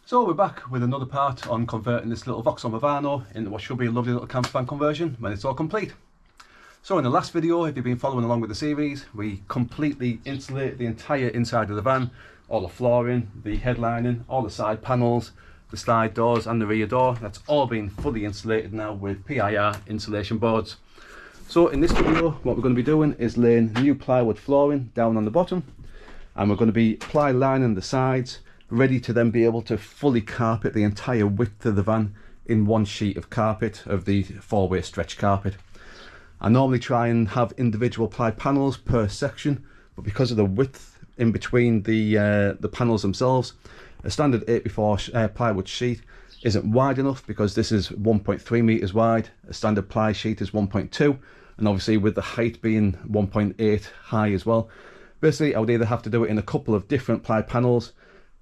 So we're back with another part on converting this little Vauxhall Movano into what should be a lovely little campervan conversion when it's all complete. So in the last video, if you've been following along with the series, we completely insulated the entire inside of the van, all the flooring, the headlining, all the side panels, the slide doors and the rear door. That's all been fully insulated now with PIR insulation boards. So in this video, what we're going to be doing is laying new plywood flooring down on the bottom, and we're going to be ply lining the sides, ready to then be able to fully carpet the entire width of the van in one sheet of carpet, of the four-way stretch carpet. I normally try and have individual ply panels per section, but because of the width in between the panels themselves, a standard 8x4 plywood sheet isn't wide enough, because this is 1.3 meters wide, a standard ply sheet is 1.2, and obviously with the height being 1.8 high as well, basically I would either have to do it in a couple of different ply panels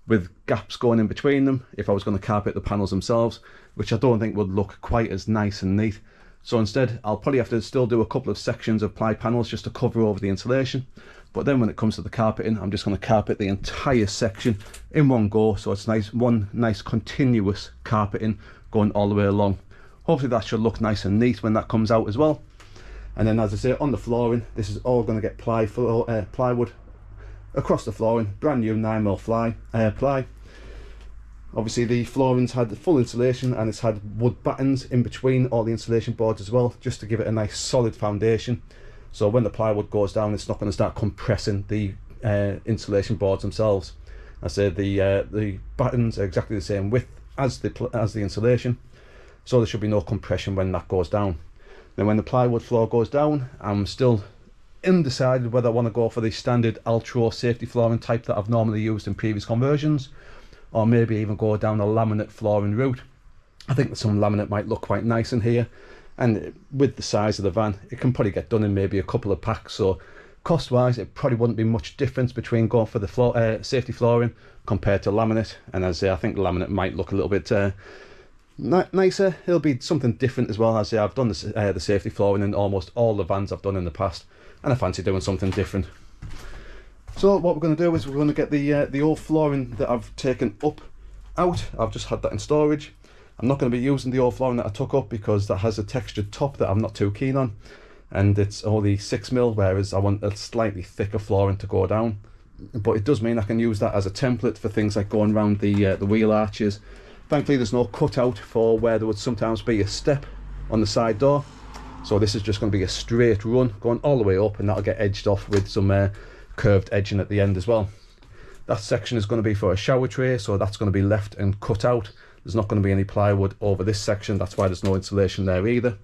with gaps going in between them if I was going to carpet the panels themselves, which I don't think would look quite as nice and neat. So instead I'll probably have to still do a couple of sections of ply panels just to cover over the insulation, but then when it comes to the carpeting, I'm just going to carpet the entire section in one go, so it's nice, one nice continuous carpeting going all the way along. Hopefully that should look nice and neat when that comes out as well. And then, as I say, on the flooring, this is all going to get plywood across the flooring, brand new 9mm ply. Obviously the flooring's had full insulation, and it's had wood battens in between all the insulation boards as well, just to give it a nice solid foundation. So when the plywood goes down, it's not going to start compressing the insulation boards themselves. I say the battens are exactly the same width as the insulation, so there should be no compression when that goes down. Then when the plywood floor goes down, I'm still undecided whether I want to go for the standard Altro safety flooring type that I've normally used in previous conversions, or maybe even go down a laminate flooring route. I think that some laminate might look quite nice in here, and with the size of the van, it can probably get done in maybe a couple of packs, so cost wise it probably wouldn't be much difference between going for the safety flooring compared to laminate. And as I say, I think laminate might look a little bit nicer. It'll be something different as well. As I say, I've done the safety flooring in almost all the vans I've done in the past, and I fancy doing something different. So what we're going to do is we're going to get the old flooring that I've taken up out. I've just had that in storage. I'm not going to be using the old flooring that I took up, because that has a textured top that I'm not too keen on, and it's only 6mm, whereas I want a slightly thicker flooring to go down. But it does mean I can use that as a template for things like going around the wheel arches. Thankfully there's no cutout for where there would sometimes be a step on the side door, so this is just going to be a straight run going all the way up, and that'll get edged off with some curved edging at the end as well. That section is going to be for a shower tray, so that's going to be left and cut out. There's not going to be any plywood over this section, that's why there's no insulation there either.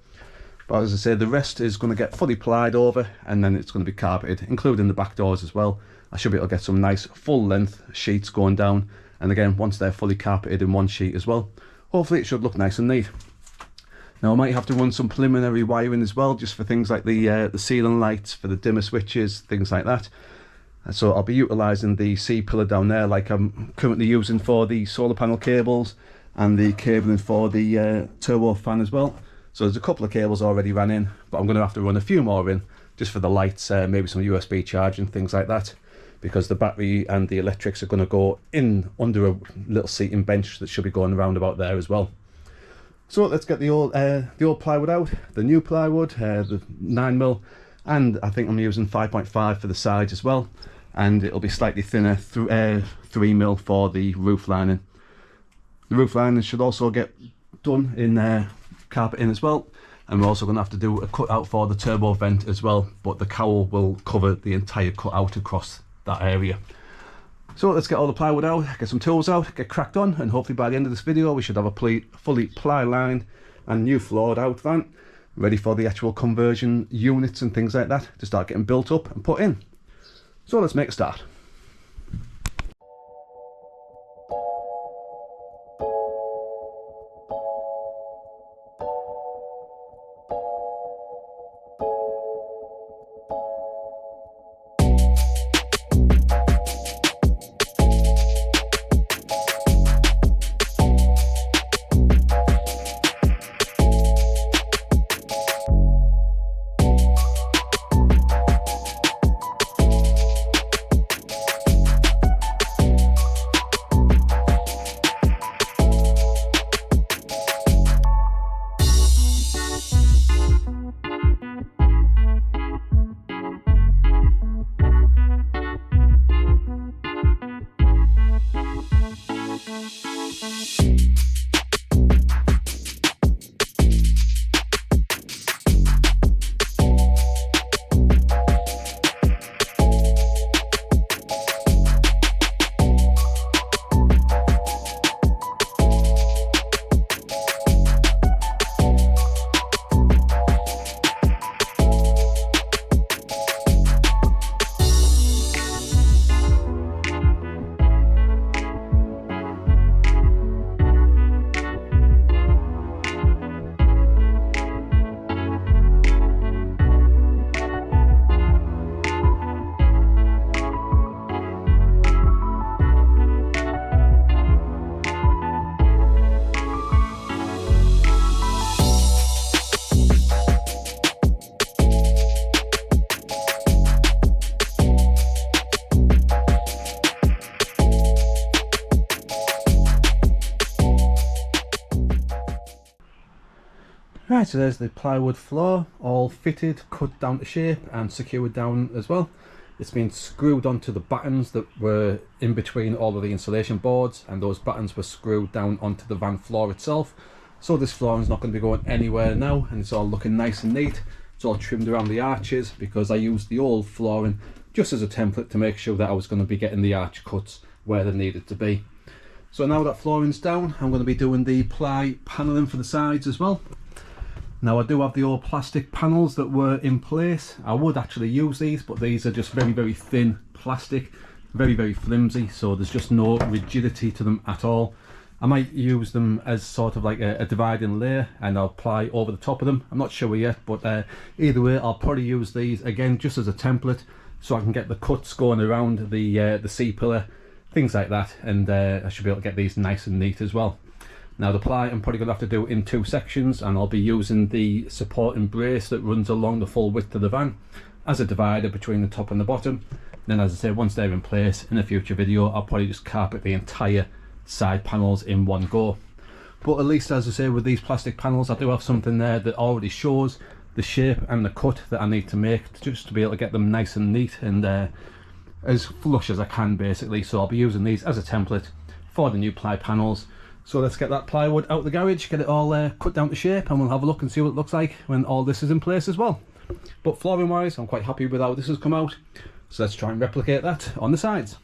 But as I say, the rest is going to get fully plied over, and then it's going to be carpeted, including the back doors as well. I should be able to get some nice full length sheets going down, and again, once they're fully carpeted in one sheet as well, hopefully it should look nice and neat. Now I might have to run some preliminary wiring as well, just for things like the ceiling lights, for the dimmer switches, things like that. And so I'll be utilising the C-pillar down there like I'm currently using for the solar panel cables, and the cabling for the turbo fan as well. So there's a couple of cables already ran in, but I'm going to have to run a few more in just for the lights, maybe some USB charging, things like that, because the battery and the electrics are going to go in under a little seating bench that should be going around about there as well. So let's get the old plywood out, the new plywood, the 9mm, and I think I'm using 5.5 for the sides as well, and it'll be slightly thinner, 3mm for the roof lining. The roof lining should also get done in carpeting as well, and we're also going to have to do a cutout for the turbo vent as well, but the cowl will cover the entire cutout across that area. So let's get all the plywood out, get some tools out, get cracked on, and hopefully by the end of this video we should have a fully ply lined and new floored out van ready for the actual conversion units and things like that to start getting built up and put in. So let's make a start. Right, so there's the plywood floor, all fitted, cut down to shape and secured down as well. It's been screwed onto the battens that were in between all of the insulation boards, and those battens were screwed down onto the van floor itself. So this flooring is not going to be going anywhere now, and it's all looking nice and neat. It's all trimmed around the arches because I used the old flooring just as a template to make sure that I was going to be getting the arch cuts where they needed to be. So now that flooring's down, I'm going to be doing the ply panelling for the sides as well. Now I do have the old plastic panels that were in place. I would actually use these, but these are just very thin plastic, very flimsy, so there's just no rigidity to them at all. I might use them as sort of like a dividing layer, and I'll ply over the top of them. I'm not sure yet, but either way I'll probably use these again just as a template, so I can get the cuts going around the C-pillar, things like that, and I should be able to get these nice and neat as well. Now the ply I'm probably going to have to do in 2 sections, and I'll be using the supporting brace that runs along the full width of the van as a divider between the top and the bottom. Then, as I say, once they're in place, in a future video I'll probably just carpet the entire side panels in one go. But at least, as I say, with these plastic panels I do have something there that already shows the shape and the cut that I need to make, just to be able to get them nice and neat and as flush as I can basically. So I'll be using these as a template for the new ply panels. So let's get that plywood out the garage, get it all cut down to shape, and we'll have a look and see what it looks like when all this is in place as well. But flooring wise, I'm quite happy with how this has come out, so let's try and replicate that on the sides.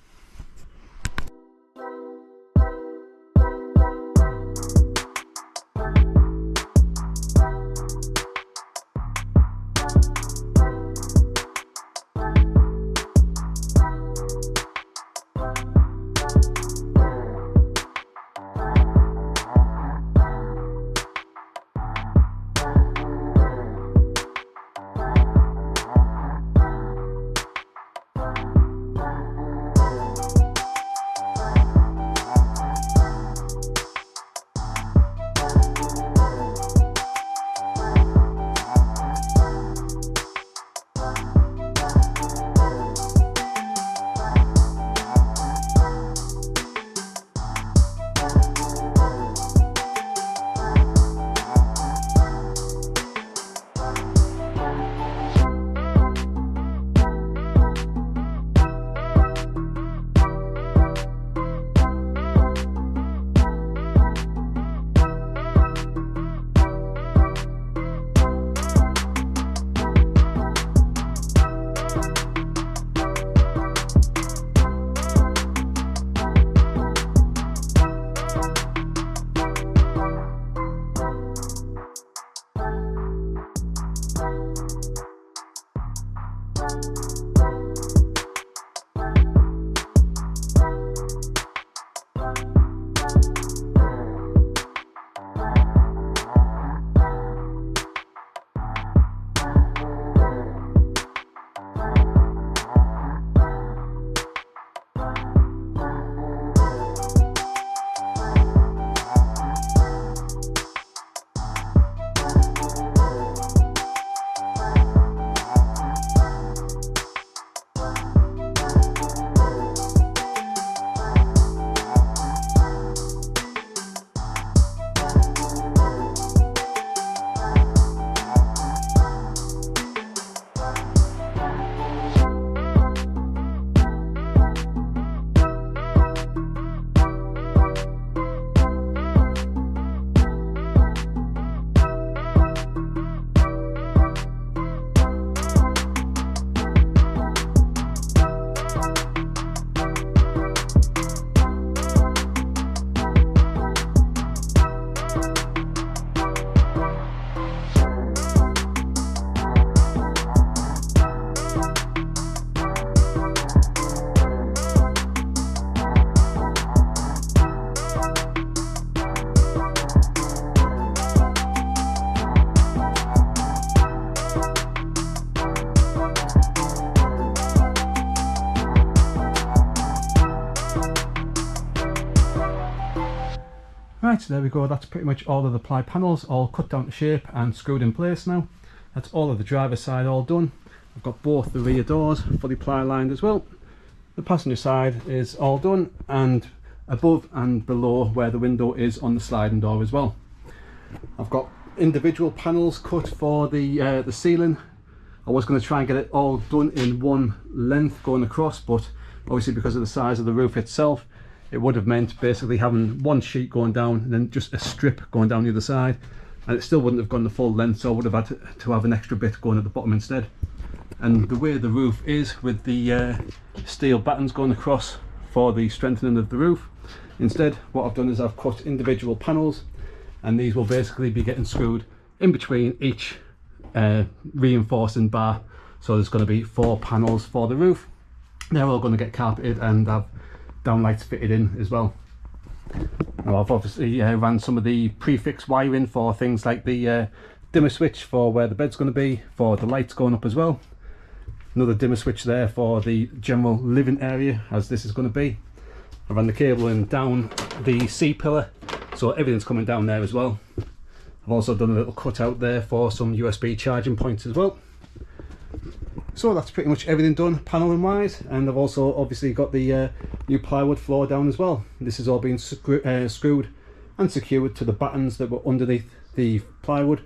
Right, so there we go, that's pretty much all of the ply panels all cut down to shape and screwed in place now. That's all of the driver's side all done. I've got both the rear doors fully ply lined as well. The passenger side is all done, and above and below where the window is on the sliding door as well. I've got individual panels cut for the ceiling. I was going to try and get it all done in one length going across, but obviously because of the size of the roof itself, it would have meant basically having one sheet going down and then just a strip going down the other side, and it still wouldn't have gone the full length, so I would have had to have an extra bit going at the bottom instead. And the way the roof is, with the steel battens going across for the strengthening of the roof, instead what I've done is I've cut individual panels, and these will basically be getting screwed in between each reinforcing bar. So there's going to be 4 panels for the roof. They're all going to get carpeted and have downlights fitted in as well. Now I've obviously ran some of the prefix wiring for things like the dimmer switch for where the bed's going to be, for the lights going up as well. Another dimmer switch there for the general living area, as this is going to be. I ran the cable in down the C-pillar, so everything's coming down there as well. I've also done a little cutout there for some USB charging points as well. So that's pretty much everything done panelling wise, and I've also obviously got the new plywood floor down as well. This is all being screwed and secured to the battens that were underneath the plywood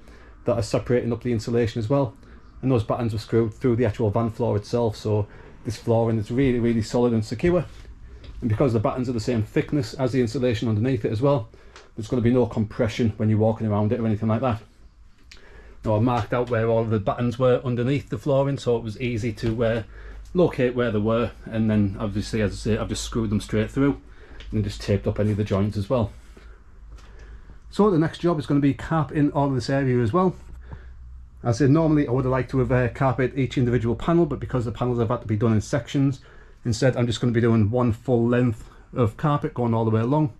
that are separating up the insulation as well, and those battens were screwed through the actual van floor itself, so this flooring is really solid and secure. And because the battens are the same thickness as the insulation underneath it as well, there's going to be no compression when you're walking around it or anything like that. Now I've marked out where all of the battens were underneath the flooring, so it was easy to locate where they were, and then obviously, as I say, I've just screwed them straight through and just taped up any of the joints as well. So the next job is going to be carpeting all of this area as well. As I said, normally I would have liked to have carpeted each individual panel, but because the panels have had to be done in sections, instead I'm just going to be doing one full length of carpet going all the way along,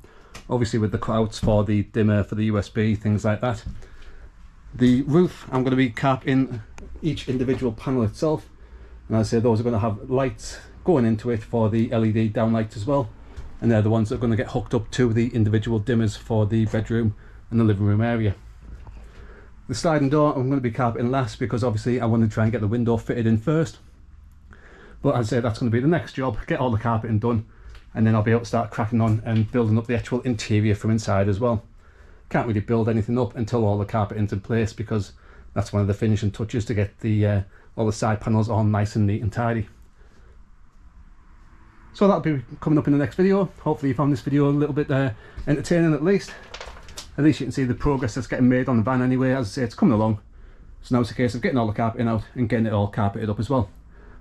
obviously with the clouts for the dimmer, for the USB, things like that. The roof, I'm going to be carpeting each individual panel itself, and as I say, those are going to have lights going into it for the LED downlights as well, and they're the ones that are going to get hooked up to the individual dimmers for the bedroom and the living room area. The sliding door I'm going to be carpeting last, because obviously I want to try and get the window fitted in first, but as I say, that's going to be the next job, get all the carpeting done, and then I'll be able to start cracking on and building up the actual interior from inside as well. Can't really build anything up until all the carpeting's in place, because that's one of the finishing touches to get the all the side panels all nice and neat and tidy. So that'll be coming up in the next video. Hopefully you found this video a little bit entertaining at least. At least you can see the progress that's getting made on the van anyway. As I say, it's coming along. So now it's a case of getting all the carpeting out and getting it all carpeted up as well.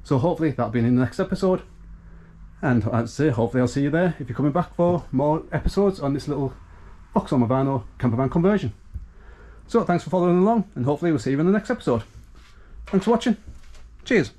So hopefully that'll be in the next episode. And as I say, hopefully I'll see you there if you're coming back for more episodes on this little Vauxhall Movano campervan conversion. So thanks for following along, and hopefully we'll see you in the next episode. Thanks for watching. Cheers.